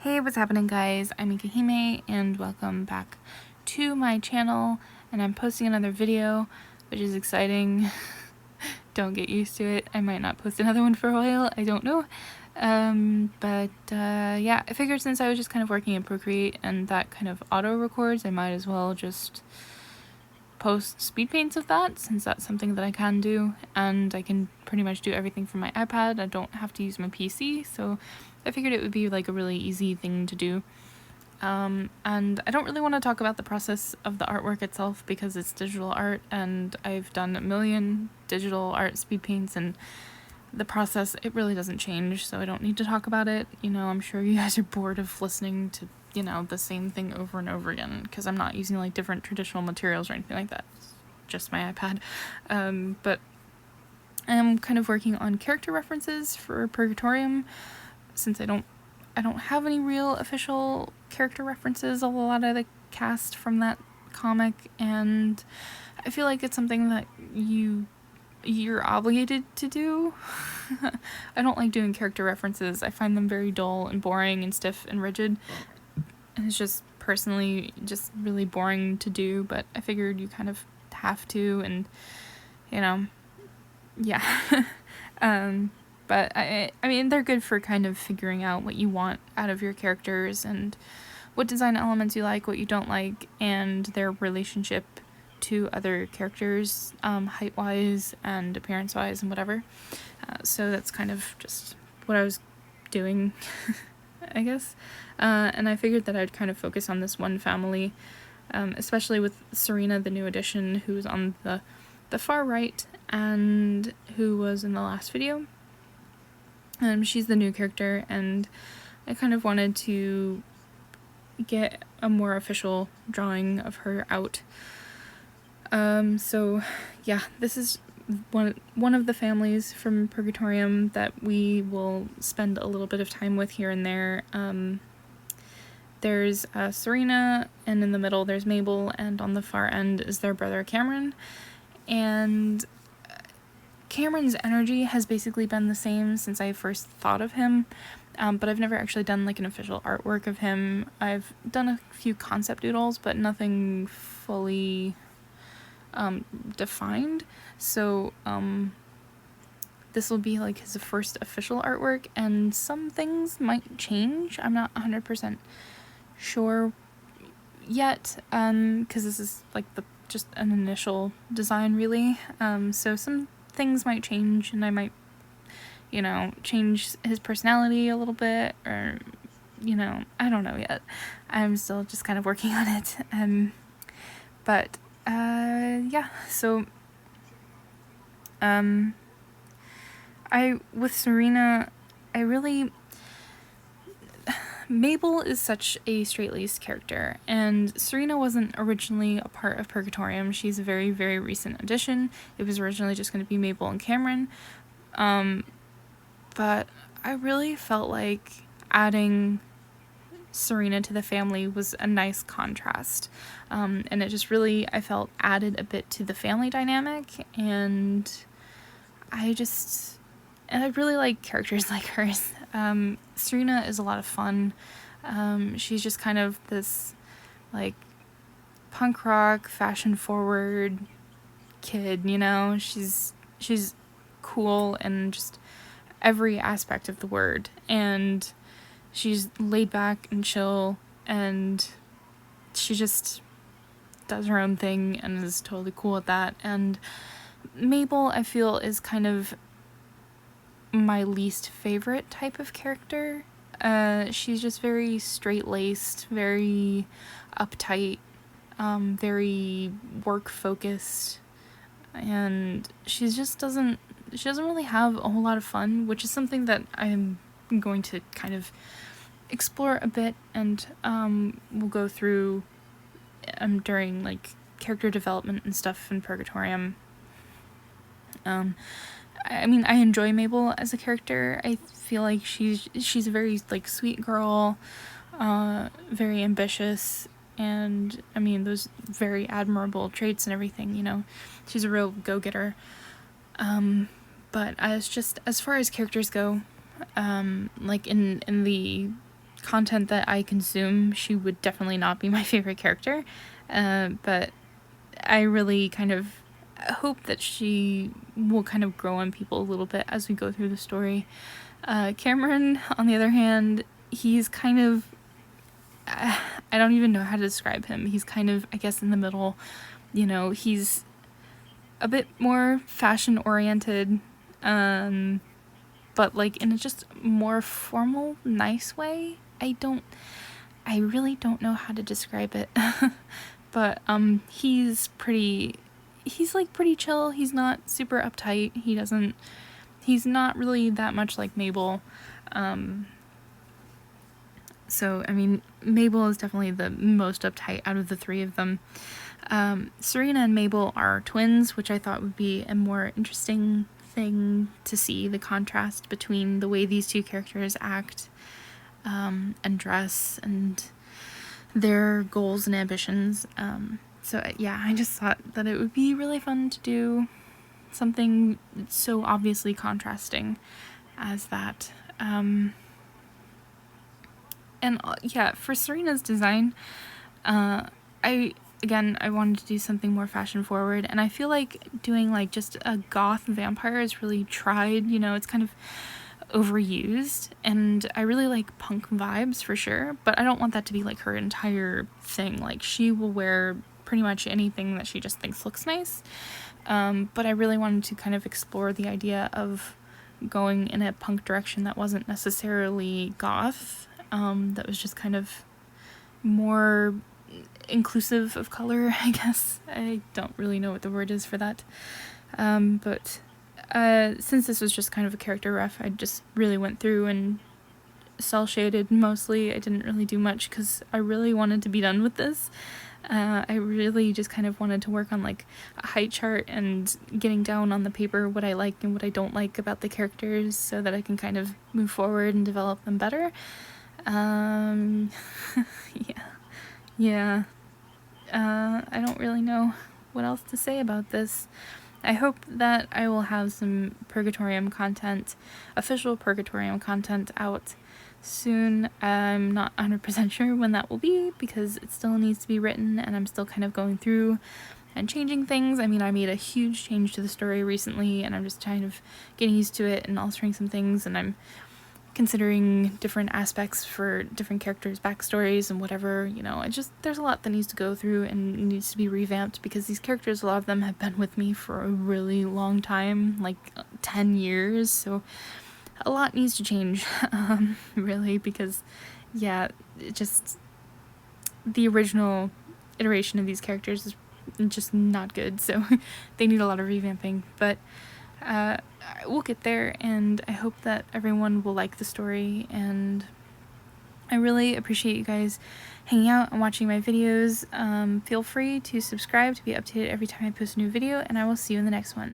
Hey, what's happening, guys? I'm Mikahime and welcome back to my channel, and I'm posting another video, which is exciting. Don't get used to it. I might not post another one for a while, I don't know. Yeah, I figured since I was just kind of working in Procreate and that kind of auto records, I might as well just post speed paints of that, since that's something that I can do, and I can pretty much do everything from my iPad. I don't have to use my PC, so I figured it would be like a really easy thing to do. And I don't really want to talk about the process of the artwork itself because it's digital art, and I've done a million digital art speed paints, and the process, it really doesn't change, so I don't need to talk about it. You know, I'm sure you guys are bored of listening to, you know, the same thing over and over again, because I'm not using like different traditional materials or anything like that. It's just my iPad. But I'm kind of working on character references for Purgatorium, since I don't have any real official character references of a lot of the cast from that comic, and I feel like it's something that you're obligated to do. I don't like doing character references. I find them very dull and boring and stiff and rigid, and it's just personally just really boring to do, but I figured you kind of have to, and you know, yeah. But I mean, they're good for kind of figuring out what you want out of your characters and what design elements you like, what you don't like, and their relationship to other characters, height-wise and appearance-wise and whatever. So that's kind of just what I was doing, I guess. And I figured that I'd kind of focus on this one family, especially with Serena, the new addition, who's on the far right and who was in the last video. She's the new character, and I kind of wanted to get a more official drawing of her out. So yeah, this is one of the families from Purgatorium that we will spend a little bit of time with here and there. There's Serena, and in the middle there's Mabel, and on the far end is their brother Cameron. And Cameron's energy has basically been the same since I first thought of him, but I've never actually done like an official artwork of him. I've done a few concept doodles, but nothing fully defined. So this will be like his first official artwork, and some things might change. I'm not 100% sure yet, because this is like just an initial design, really. So some things might change, and I might, you know, change his personality a little bit, or, you know, I don't know yet. I'm still just kind of working on it. Yeah, so with Serena, Mabel is such a straight-laced character, and Serena wasn't originally a part of Purgatorium. She's a very, very recent addition. It was originally just going to be Mabel and Cameron, but I really felt like adding Serena to the family was a nice contrast, and it just really, I felt, added a bit to the family dynamic, and I really like characters like hers. Serena is a lot of fun. She's just kind of this like punk rock, fashion forward kid, you know? She's cool in just every aspect of the word, and she's laid back and chill, and she just does her own thing and is totally cool at that. And Mabel, I feel, is kind of my least favorite type of character. She's just very straight-laced, very uptight, very work-focused, and she doesn't really have a whole lot of fun, which is something that I'm going to kind of explore a bit, and we'll go through during like character development and stuff in Purgatorium. I mean, I enjoy Mabel as a character. I feel like she's a very like sweet girl, very ambitious, and I mean those very admirable traits and everything, you know. She's a real go-getter. But as far as characters go, like in the content that I consume, she would definitely not be my favorite character, but I really kind of hope that she will kind of grow on people a little bit as we go through the story. Cameron, on the other hand, he's kind of, I don't even know how to describe him. He's kind of, I guess, in the middle. You know, he's a bit more fashion oriented, but like in a just more formal, nice way. I really don't know how to describe it. But he's like pretty chill. He's not super uptight. He's not really that much like Mabel. So, I mean, Mabel is definitely the most uptight out of the three of them. Serena and Mabel are twins, which I thought would be a more interesting thing to see, the contrast between the way these two characters act and dress and their goals and ambitions. So yeah, I just thought that it would be really fun to do something so obviously contrasting as that. And yeah, for Serena's design, I wanted to do something more fashion forward, and I feel like doing like just a goth vampire is really tried, you know, it's kind of overused, and I really like punk vibes for sure, but I don't want that to be like her entire thing. Like, she will wear pretty much anything that she just thinks looks nice, but I really wanted to kind of explore the idea of going in a punk direction that wasn't necessarily goth, that was just kind of more inclusive of color, I guess. I don't really know what the word is for that. But since this was just kind of a character ref, I just really went through and cel shaded mostly. I didn't really do much because I really wanted to be done with this. I really just kind of wanted to work on like a height chart and getting down on the paper what I like and what I don't like about the characters so that I can kind of move forward and develop them better. Yeah. I don't really know what else to say about this. I hope that I will have some Purgatorium content, official Purgatorium content out soon. I'm not 100% sure when that will be because it still needs to be written and I'm still kind of going through and changing things. I mean, I made a huge change to the story recently and I'm just kind of getting used to it and altering some things, and I'm considering different aspects for different characters' backstories and whatever, you know. There's a lot that needs to go through and needs to be revamped because these characters, a lot of them have been with me for a really long time, like 10 years, so a lot needs to change, really, because, yeah, the original iteration of these characters is just not good, so they need a lot of revamping, but we'll get there, and I hope that everyone will like the story, and I really appreciate you guys hanging out and watching my videos. Feel free to subscribe to be updated every time I post a new video, and I will see you in the next one.